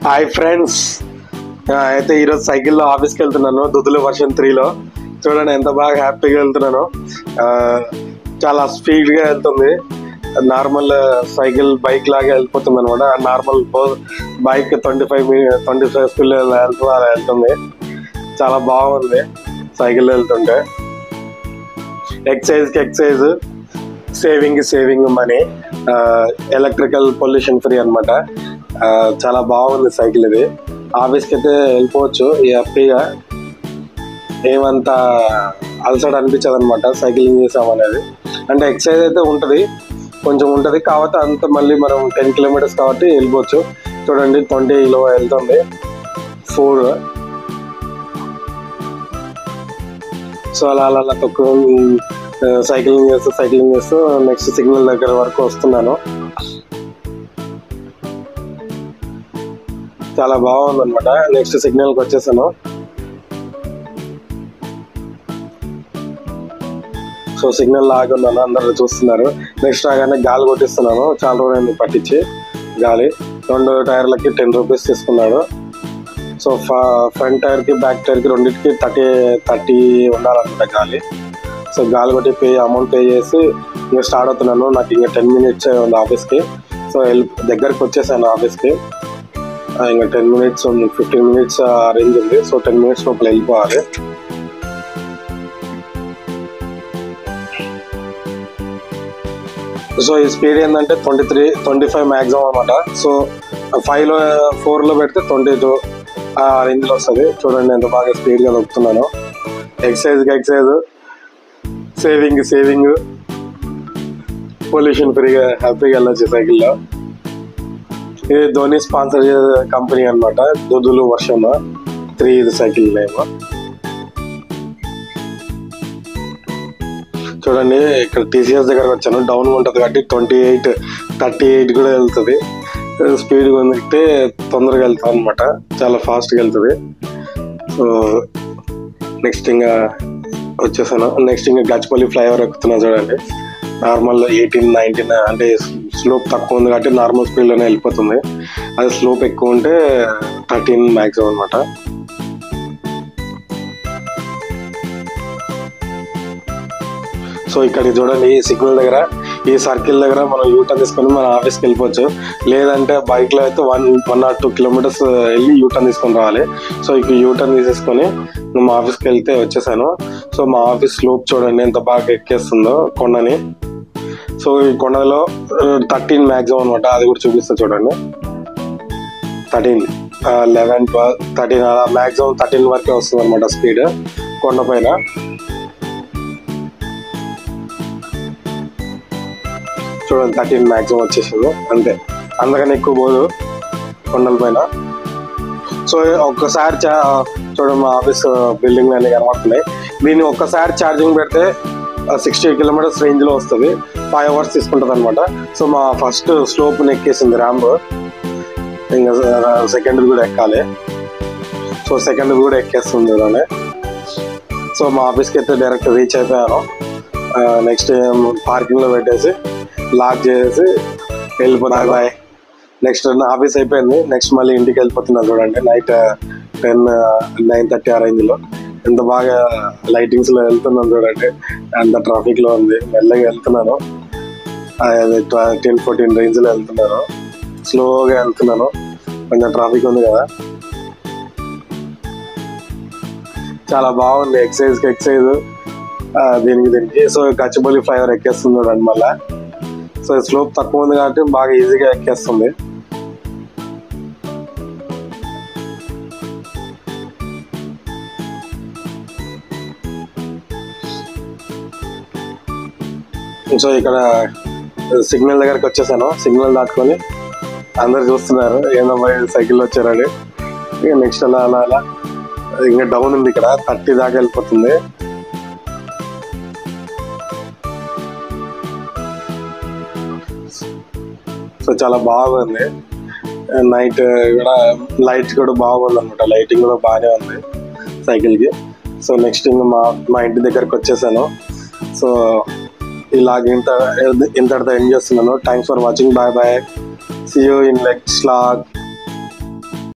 Hi friends, అయితే ఈరోజు సైకిల్లో ఆఫీస్కి వెళ్తున్నాను. దుద్దులు వర్షన్ 3లో చూడండి ఎంత బాగా హ్యాపీగా వెళ్తున్నాను. చాలా స్పీడ్గా వెళ్తుంది. నార్మల్ సైకిల్ బైక్ లాగా వెళ్ళిపోతుంది అనమాట. నార్మల్ బైక్ 25 స్పీడ్ వెళ్తుంది. చాలా బాగుంది సైకిల్ వెళ్తుంటే. Exercise saving money, electrical pollution free అనమాట. చాలా బాగుంది సైకిల్. ఇది ఆఫీస్కి అయితే వెళ్ళిపోవచ్చు హ్యాపీగా. ఏమంత అలసట అనిపించదు అనమాట సైక్లింగ్ చేసామనేది. అంటే ఎక్సైజ్ అయితే కొంచెం ఉంటుంది కాబట్టి అంత మళ్ళీ మనం 10 కిలోమీటర్స్ కాబట్టి వెళ్ళిపోవచ్చు. చూడండి 20లో వెళ్తుంది 4. సో అలా తక్కువ సైక్లింగ్ చేస్తూ నెక్స్ట్ సిగ్నల్ దగ్గర వరకు వస్తున్నాను. చాలా బాగుంది అనమాట. నెక్స్ట్ సిగ్నల్కి వచ్చేసాను. సో సిగ్నల్ ఆగున్నాను, అందరూ చూస్తున్నారు. నెక్స్ట్ రాగానే గాలి కొట్టిస్తున్నాను. చాలా రోజులు పట్టించి గాలి 2 టైర్లకి 10 రూపీస్ తీసుకున్నాడు. సో ఫ్రంట్ టైర్కి బ్యాక్ టైర్కి రెండింటికి 30 ఉండాలన్నమాట గాలి. సో గాలి కొట్టి అమౌంట్ పే చేసి ఇంకా స్టార్ట్ అవుతున్నాను. నాకు ఇంకా 10 మినిట్స్ ఉంది ఆఫీస్కి. సో దగ్గరికి వచ్చేసాను ఆఫీస్కి. ఇంకా 10 మినిట్స్ 15 మినిట్స్ రేంజ్ ఉంది. సో 10 మినిట్స్ లోపల వెళ్ళిపోవాలి. సో ఈ స్పీడ్ ఏంటంటే 25 మ్యాక్సిమం అనమాట. సో 4లో పెడితే 22 ఆ రేంజ్లో వస్తుంది. చూడండి ఎంత బాగా స్పీడ్గా దొక్కుతున్నాను. ఎక్సైజ్ సేవింగ్ పొల్యూషన్ ఫ్రీగా హ్యాపీగా వెళ్ళొచ్చు సైకిల్లో. ఇది ధోని స్పాన్సర్ కంపెనీ అనమాట. దుద్దులు వర్షన్ 3 ఇది సైకిల్ నేమ్. చూడండి ఇక్కడ టీసీఎస్ దగ్గరకు వచ్చాను. డౌన్ ఉంటుంది కాబట్టి 38 కూడా వెళ్తుంది. స్పీడ్గా ఉంటే తొందరగా వెళ్తాను అనమాట. చాలా ఫాస్ట్గా వెళ్తుంది. సో నెక్స్ట్ ఇంకా వచ్చేసాను. నెక్స్ట్ ఇంకా గచ్చిపల్లి ఫ్లైఓవర్ ఎక్కుతున్నాను. చూడండి నార్మల్ 18, 19 అంటే స్లోప్ తక్కువ ఉంది కాబట్టి నార్మల్ స్పీడ్లోనే వెళ్ళిపోతుంది. అది స్లోప్ ఎక్కువ ఉంటే 13 మ్యాక్సిమం అనమాట. సో ఇక్కడ చూడండి ఈ సిగ్నల్ దగ్గర, ఈ సర్కిల్ దగ్గర మనం యూటర్న్ తీసుకొని మన ఆఫీస్కి వెళ్ళిపోవచ్చు. లేదంటే బైక్లో అయితే 1 or 2 కిలోమీటర్స్ వెళ్ళి యూటర్న్ తీసుకొని రావాలి. సో ఇక్కడ యూటర్న్ తీసేసుకొని మా ఆఫీస్కి వెళ్తే వచ్చేసాను. సో మా ఆఫీస్ స్లోప్ చూడండి ఎంత బాగా ఎక్కేస్తుందో కొండని. సో ఈ కొండలో 13 మ్యాక్సిమం అనమాట. అది కూడా చూపిస్తా చూడండి. 13, 11, 12, 13 అలా మ్యాక్సిమం 13 వరకే వస్తుంది అనమాట స్పీడ్ కొండ పైన. చూడండి 13 మ్యాక్సిమం వచ్చేసింది. అంతే, అందుకని ఎక్కువ పోదు కొండల పైన. సో ఒక్కసారి చూడండి మా ఆఫీస్ బిల్డింగ్ అన్ని కనబడుతున్నాయి. దీన్ని ఒక్కసారి ఛార్జింగ్ పెడితే 60 కిలోమీటర్స్ రేంజ్లో వస్తుంది. 5 hours తీసుకుంటుంది అనమాట. సో మా ఫస్ట్ స్లోప్ని ఎక్కేసింది ర్యాంప్. ఇంకా సెకండ్ కూడా ఎక్కాలి. సో సెకండ్ కూడా ఎక్కేస్తుంది అలానే. సో మా ఆఫీస్కి అయితే డైరెక్ట్ రీచ్ అయిపోయాను. నెక్స్ట్ పార్కింగ్లో పెట్టేసి లాక్ చేసి వెళ్ళిపోతాను. బాయ్. నెక్స్ట్ ఆఫీస్ అయిపోయింది. నెక్స్ట్ మళ్ళీ ఇంటికి వెళ్ళిపోతున్నాను. చూడండి నైట్ 9:30 ఆ రేంజ్లో ఎంత బాగా లైటింగ్స్లో వెళ్తున్నాను. చూడండి అంత ట్రాఫిక్లో ఉంది. మెల్లగా వెళ్తున్నాను. 10-14 రేంజ్లో వెళ్తున్నాను. స్లోగా వెళ్తున్నాను, కొంచెం ట్రాఫిక్ ఉంది కదా. చాలా బాగుంది ఎక్సైజ్ దీనికి. సో గచ్చిబౌలి ఫ్లైఓవర్ ఎక్కేస్తుంది చూడండి మళ్ళీ. సో స్లోప్ తక్కువ ఉంది కాబట్టి బాగా ఈజీగా ఎక్కేస్తుంది. సో ఇక్కడ సిగ్నల్ దగ్గరకు వచ్చేసాను. సిగ్నల్ దాటుకొని అందరు చూస్తున్నారు ఏదో సైకిల్ వచ్చారని. ఇక నెక్స్ట్ అలా ఇంకా డౌన్ ఉంది. ఇక్కడ 30 దాకా వెళ్ళిపోతుంది. సో చాలా బాగుంది. నైట్ కూడా లైట్స్ కూడా బాగుంది అనమాట. లైటింగ్ కూడా బాగానే ఉంది సైకిల్కి. సో నెక్స్ట్ ఇంకా మా ఇంటి దగ్గరకు వచ్చేసాను. సో ఇలాగ ఇంతటితో ఎండ్ చేస్తున్నాను. Thanks for watching. Bye. See you in next vlog.